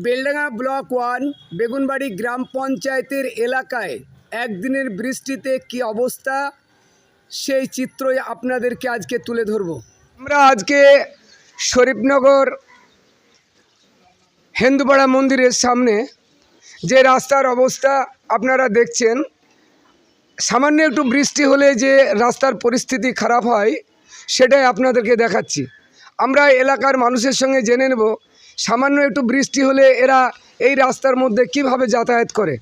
Beldanga block 1 Begunbari গ্রাম পঞ্চায়েতের এলাকায় একদিনের বৃষ্টিতে কি অবস্থা সেই চিত্রই আপনাদেরকে আজকে তুলে ধরব। আমরা আজকে শরীফনগর হেন্দুপাড়া মন্দিরের সামনে যে রাস্তার অবস্থা আপনারা দেখছেন, সামান্য একটু বৃষ্টি হলে যে রাস্তার পরিস্থিতি খারাপ হয় সেটাই আপনাদেরকে দেখাচ্ছি। আমরা এলাকার মানুষের সঙ্গে জেনে নেব সামান্য একটু বৃষ্টি হলে এরা এই রাস্তার মধ্যে কিভাবে যাতায়াত করে।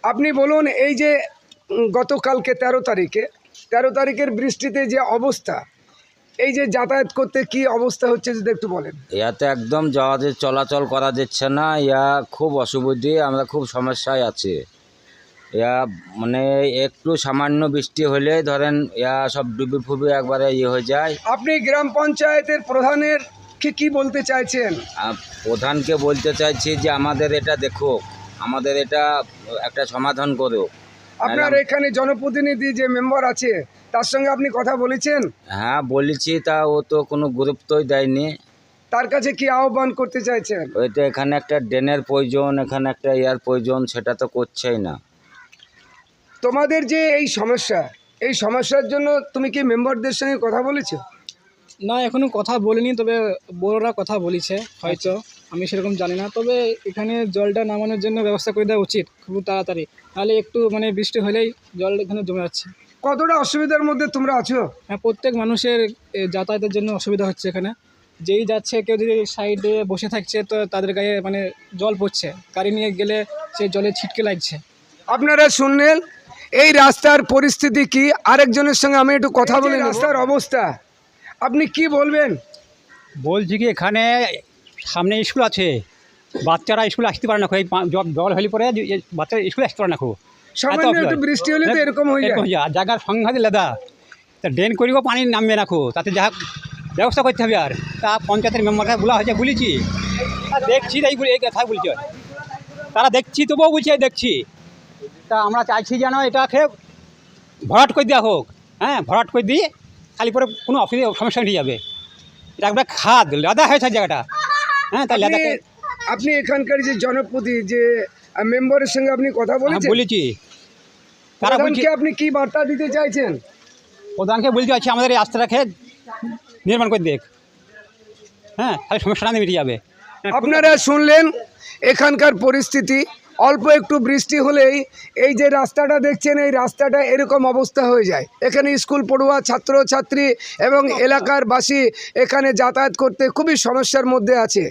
আপনি বলুন, এই যে গতকালকে 13 তারিখের বৃষ্টিতে যে অবস্থা, এই যে যাতায়াত করতে কি অবস্থা হচ্ছে যদি একটু বলেন। ইয়াতে একদম যাওয়াতে চলাচল করা যাচ্ছে না, ইয়া খুব অসুবিধে, আমরা খুব সমস্যায় আছি। ইয়া মানে একটু সামান্য বৃষ্টি হলে ধরেন ইয়া সব ডুবি ফুবি একবারে হয়ে যায়। আপনি গ্রাম পঞ্চায়েতের প্রধানের কি বলতে চাইছেন? প্রধানকে বলতে চাইছি যে আমাদের এটা দেখো, আমাদের এটা একটা সমাধান করো। আপনার এখানে জনপ্রতিনিধি যে মেম্বার আছে তার সঙ্গে আপনি কথা বলেছেন? হ্যাঁ বলেছি, তা ও তো কোনো গুরুত্বই দেয়নি। তার কাছে কি আহ্বান করতে চাইছেন? ওইটা এখানে একটা ড্রেনের প্রয়োজন, এখানে একটা ইয়ার প্রয়োজন, সেটা তো করছেই না। তোমাদের যে এই সমস্যার জন্য তুমি কি মেম্বারদের সঙ্গে কথা বলেছো? না, এখনো কথা বলিনি, তবে বড়রা কথা বলেছে হয়তো, আমি সেরকম জানি না। তবে এখানে জলটা নামানোর জন্য ব্যবস্থা করে দেওয়া উচিত খুব তাড়াতাড়ি, তাহলে একটু বিষ্টি হলেই জল এখানে জমে যাচ্ছে। কতটা অসুবিধার মধ্যে তোমরা আছো? হ্যাঁ, প্রত্যেক মানুষের যাতায়াতের জন্য অসুবিধা হচ্ছে এখানে। যেই যাচ্ছে, কেউ যদি সাইডে বসে থাকছে তো তাদের গায়ে জল পড়ছে, গাড়ি নিয়ে গেলে সেই জলে ছিটকে লাগছে। আপনারা শুনলেন এই রাস্তার পরিস্থিতি কি। আরেকজনের সঙ্গে আমি একটু কথা বলি। রাস্তার অবস্থা আপনি কি বলবেন? বলছি কি, এখানে সামনে স্কুল আছে, বাচ্চারা স্কুলে আসতে পারে না, এই জল হলে পরে বাচ্চারা স্কুলে আসতে পারে না। খুব সামান্য একটু বৃষ্টি হলে তো এরকম হয়ে যায়। আর জায়গার সংঘাতে লেদা, তা ড্রেন করিও পানি নামবে না, খুব তাতে যা ব্যবস্থা করতে হবে। আর তা পঞ্চায়েতের মেম্বাররা বলা হয়েছে, বলেছি, আর দেখছি এইগুলো এই কথা বলছে, তারা দেখছি তবুও বলছে দেখছি। তা আমরা চাইছি যেন এটাকে ভরাট করে দেওয়া হোক। হ্যাঁ, ভরাট করে দিয়ে খালি পরে কোনো অসুবিধা সমস্যা মিটে যাবে। এটা একটা খাদ লেদা হয়েছে জায়গাটা। হ্যাঁ, তাই লেদাকে আপনি এখানকার যে জনপ্রতিনিধি যে মেম্বারের সঙ্গে আপনি কথা বলেছেন? বলেছি, তারা বলছে। আপনি কি বার্তা দিতে চাইছেন? প্রধানকে বলতে চাইছি আমাদের এই রাস্তাটাকে নির্মাণ করে দেখ। হ্যাঁ, তাহলে সমস্যাটা মিটে যাবে। আপনারা শুনলেন এখানকার পরিস্থিতি। অল্প একটু বৃষ্টি হলেই এই যে রাস্তাটা দেখছেন, এই রাস্তাটা এরকম অবস্থা হয়ে যায়। এখানে স্কুল পড়ুয়া ছাত্রছাত্রী এবং এলাকার বাসী এখানে যাতায়াত করতে খুবই সমস্যার মধ্যে আছে।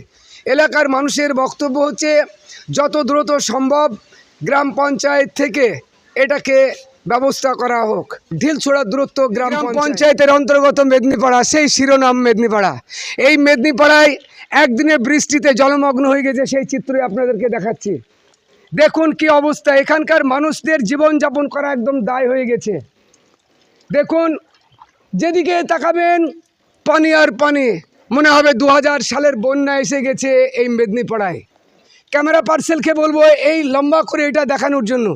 এলাকার মানুষের বক্তব্য হচ্ছে যত দ্রুত সম্ভব গ্রাম পঞ্চায়েত থেকে এটাকে ব্যবস্থা করা হোক। ঢিলছোড়া দূরত্ব গ্রাম পঞ্চায়েতের অন্তর্গত মেদিনীপাড়া, সেই শিরোনাম মেদিনীপাড়া। এই মেদিনীপাড়ায় একদিনে বৃষ্টিতে জলমগ্ন হয়ে গেছে, সেই চিত্রই আপনাদেরকে দেখাচ্ছি। দেখুন কি অবস্থা, এখানকার মানুষদের জীবনযাপন করা একদম দায় হয়ে গেছে। দেখুন, যেদিকে তাকাবেন পানি আর পানি, মনে হবে 2000 সালের বন্যা এসে গেছে এই মেদিনীপাড়ায়। ক্যামেরা পার্সেলকে বলবো এই লম্বা করে এটা দেখানোর জন্য।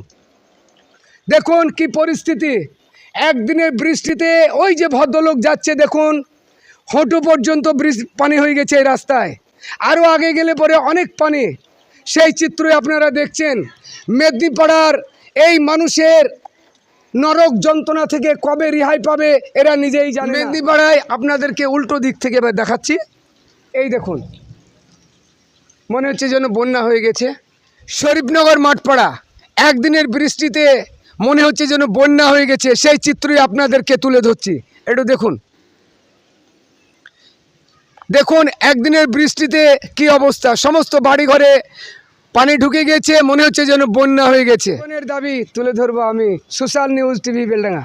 দেখুন কি পরিস্থিতি, একদিনের বৃষ্টিতে ওই যে ভদ্রলোক যাচ্ছে, দেখুন হাঁটু পর্যন্ত পানি হয়ে গেছে এই রাস্তায়। আরও আগে গেলে পরে অনেক পানি, সেই চিত্রই আপনারা দেখছেন। মেদিনীপাড়ার এই মানুষের নরক যন্ত্রণা থেকে কবে রেহাই পাবে এরা নিজেই জানে। মেদিনীপাড়ায় আপনাদেরকে উল্টো দিক থেকে এবার দেখাচ্ছি। এই দেখুন, মনে হচ্ছে যেন বন্যা হয়ে গেছে। শরীফনগর মাঠপাড়া একদিনের বৃষ্টিতে মনে হচ্ছে যেন বন্যা হয়ে গেছে, সেই চিত্রই আপনাদেরকে তুলে ধরছি। একটু দেখুন, দেখুন একদিনের বৃষ্টিতে কি অবস্থা, সমস্ত বাড়িঘরে পানি ঢুকে গেছে, মনে হচ্ছে যেন বন্যা হয়ে গেছে। দাবি তুলে ধরবো আমি, সোশ্যাল নিউজ টিভি বেলডাঙ্গা।